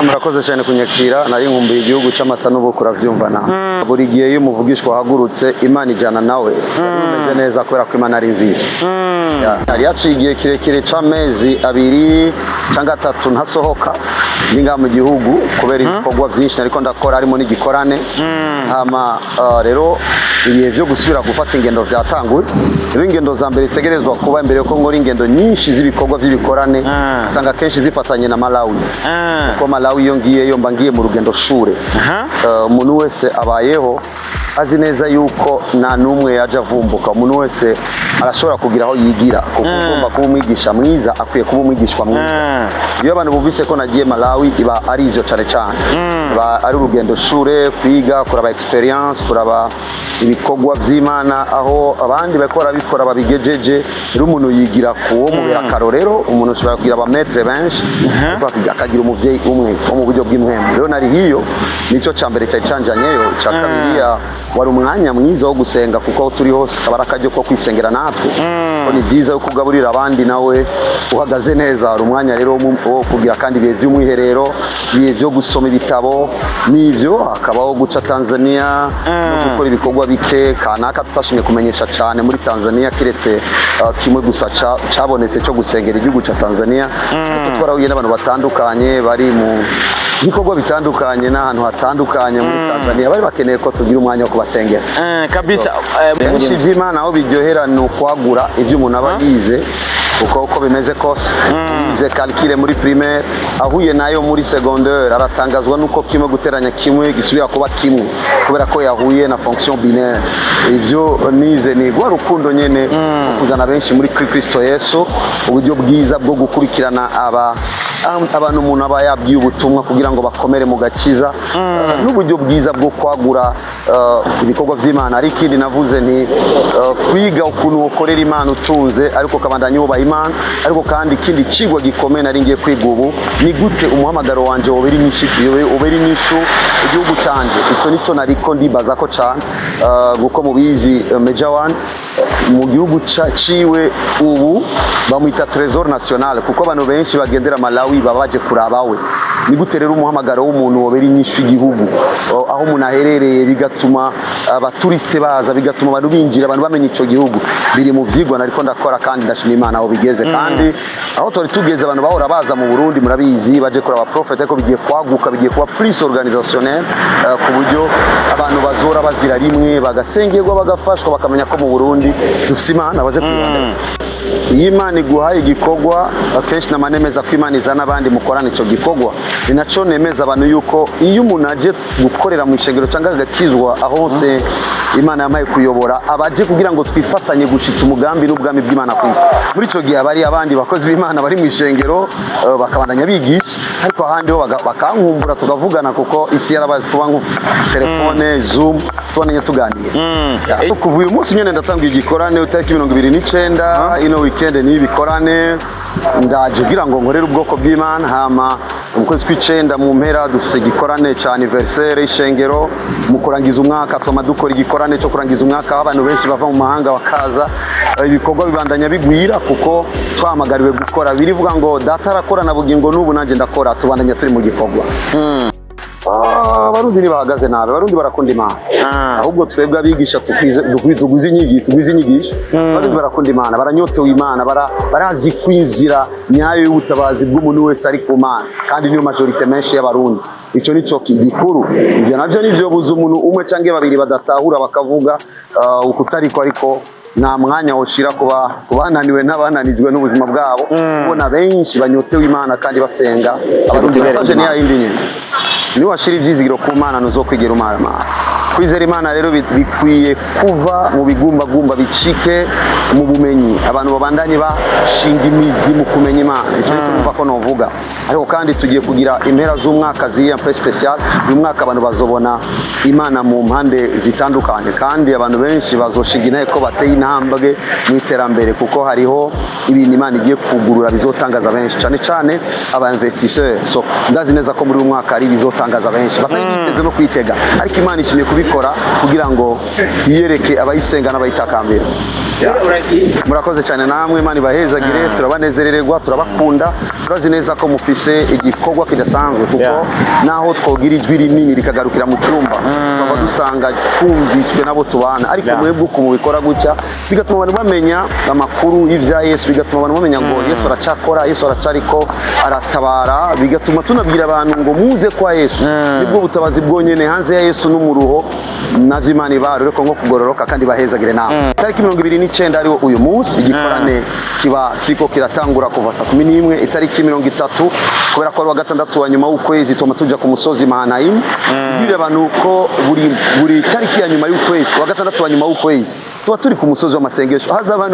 murakoze cyane kunyakira nari nkumbuye igihugu cy'amata n'ubukura byumvana buri gihe iyo umuvugishwa wahagurutse Imana ijana nawe umeze neza kubera ko Imana ari nziza yari yaciye igihe kirekire c'amezi 2 cyangwa 3 ntasohoka ninga mu gihugu kubera ibikorwa byinshi ariko ndakora harimo n'igikorane hama rero ibihe byo gusubira gufata ingendo byatanguye ingendo za mbere tegerezwa kuba imbere ko ngora ingendo nyinshi z'ibikorwa by'ibikorane usanga kenshi zifatanye na Malawi ko Malawi iyo ngiyeyo mba ngiye mu rugendo shure umuntu wese abayeho azi neza yuko nta numwe yaje avumbuka umuntu wese arashobora kugira aho yigira kuko ugomba kuba umwigisha mwiza akwiye kuba umwigishwa mwiza iyo abantu bumvise ko nagiye Malawi iba ari ivyo cyane cyane ari urugendo shure kwiga kuraba experience kuraba ibikorwa by'Imana aho abandi bakora bikora babigejeje rero umuntu yigira kuwo mubera karorero umuntu ushobora kugira abametre benshi akagira umuvyeyi umwe wo mu buryo bw'imwemwe rero nari hiyo nico cyambere cyanjanyeyo cyakabiriya wari umwanya mwiza wo gusenga kuko turi hose kabarakajyo ko kwisengera natwe ko ni byiza yo kugaburira abandi nawe uhagaze neza ari umwanya rero wo kugira kandi bihe by'umwiherero bihe byo gusoma ibitabo nivyo akabaho guca Tanzania no gukora ibikorwa bike kanaka tutashimye kumenyesha cyane muri Tanzania kiretse kimwe gusa cabonetse cyo gusengera igihugu cya Tanzania twarahuye n'abantu batandukanye bari mu bikorwa bitandukanye n'ahantu hatandukanye muri Tanzania bari bakeneye ko tugira umwanya wo kubasengera kabisa benshi by'Imana aho biryohera ni ukwagura ibyo umuntu aba yize uko bimeze kose yize calcule muri primaire ahuye nayo muri secondaire aratangazwa nuko kimwe guteranya kimwe gisubira kuba kimwe kubera ko yahuye na fonction binaire ibyo nize ni gwa rukundo nyene kuzana benshi muri Kristo Yesu uburyo bwiza bwo gukurikirana abantu umuntu aba yabwiye ubutumwa kugira ngo bakomere mu gakiza n'uburyo bwiza bwo kwagura ibikorwa by'Imana ari kindi navuze ni kwiga ukuntu ukorera Imana utunze ariko kabandanya ubaha Imana ariko kandi ikindi cigwa gikomeye nari ngiye kwiga ubu ni gute umuhamagaro wanje wobera inyishu igihugu canje ico nico nariko ndibaza ko cyane guko mubizi Major One mu gihugu ciwe ubu bamwita Trésor National kuko abantu benshi bagendera Malawi babaje kurabawe ni gute rero umuhamagaro w'umuntu wobera inyishu igihugu aho umuntu aherereye bigatuma abaturiste baza bigatuma abantu binjira abantu bamenya ico gihugu biri mu vyigwa nariko ndakora kandi ndashima Imana aho bigeze kandi aho tori tugeze abantu bahora baza mu Burundi murabizi baje kuraba prophet ariko bigiye kwaguka bigiye kuba plus organisationnel ku buryo abantu bazora bazira rimwe bagasengerwa bagafashwa bakamenya ko mu Burundi dufise Imana baze kwirondera Imana iguhaye igikorwa akenshi namanemeza ko Imana izana abandi mukorana ico gikorwa ni naco nemeza abantu yuko iyo umuntu aje gukorera mu ishengero cyangwa agakizwa aho hose Imana yamaye kuyobora abaje kugira ngo twifatanye gushitsa umugambi n'ubwami bw'Imana ku isi muri ico gihe abari abandi bakozi b'Imana bari mu ishengero bakabandanya bigisha ariko ahandi ho bakankumbura tukavugana kuko isi yarabazi kuba nku telefone zoom tubonanye tuganira kuva uyu munsi nyene ndatangiye igikorane utariki 29 ino weekend ni ibikorane ndaje kugira ngo nkorere ubwoko bw'Imana hama umukozi kw'icenda mu mpera dufise igikorane ca anniversaire y'ishengero mu kurangiza umwaka twama dukora igikorane cyo kurangiza umwaka abantu benshi bava mu mahanga bakaza ibikorwa bibandanya bigwira kuko twahamagariwe gukora birivuga ngo data arakora na bugingo n'ubu nanje ndakora tubandanya turi mu gikorwa abarundi ntibahagaze nabi abarundi barakunda Imana ahubwo twebwe abigisha tuguze inyigisho abarundi barakunda Imana baranyotewe Imana barazi kwinzira nyayo y'ubutabazi bw'umuntu wese ari ku Mana kandi niyo majorite menshi y'abarundi ico nico gikuru ibyo navyo nivyo buza umuntu umwe canke babiri badatahura bakavuga ukutariko ariko nta mwanya woshira kubananiwe n'abananijwe n'ubuzima bwabo ubona benshi banyotewe Imana kandi basenga abarundi basaje ni yindi nyene ni washira ivyizigiro ku Mana nuzokwigera umama kwizera Imana rero bikwiye kuva mu bigumbagumba bicike mu bumenyi abantu babandanye bashinga imizi mu kumenya Imana ico numva ko novuga ariko kandi tugiye kugira impera z'umwaka ziya special uyu mwaka abantu bazobona Imana mu mpande zitandukanye kandi abantu benshi bazoshinga inteko ko bateye intambwe mu iterambere kuko hariho ibintu Imana igiye kugurura bizotangaza benshi cyane cyane aba investisseurs so ndazi neza ko muri uyu mwaka ari bizotangaza benshi batari biteze no kwitega ariko Imana ishimiye kubikora kugira ngo yiyereke abayisenga n'abayitakambira. Murakoze cyane namwe, Imana ibahezagire, turabanezerererwa, turabakunda, turazi neza ko mufise igikorwa kidasanzwe kuko naho twogira ijwi rinini rikagarukira mu cyumba baba dusanga twumviswe nabo tubana, ariko mwebwe uko mubikora gutya bigatuma abantu bamenya amakuru y'ivya Yesu, bigatuma abantu bamenya ngo Yesu aracakora, Yesu aracariko aratabara, bigatuma tunabwira abantu ngo muze kwa Yesu. Nibwo butabazi bwonyene, hanze ya Yesu n'umuruho navyo Imana ibarureko nko kugororoka kandi bahezagire nawe. Tariki 29 ariwo uyu munsi igikorane kiba kiriko kiratangura kuva saa 11, itariki 30 kubera ko ari wa gatandatu wa nyuma w'ukwezi tuma tuja ku musozi Mahanaim. Ndire abantu ko buri tariki ya nyuma y'ukwezi, wa gatandatu wa nyuma w'ukwezi tuba turi ku musozi w'amasengesho, haza abantu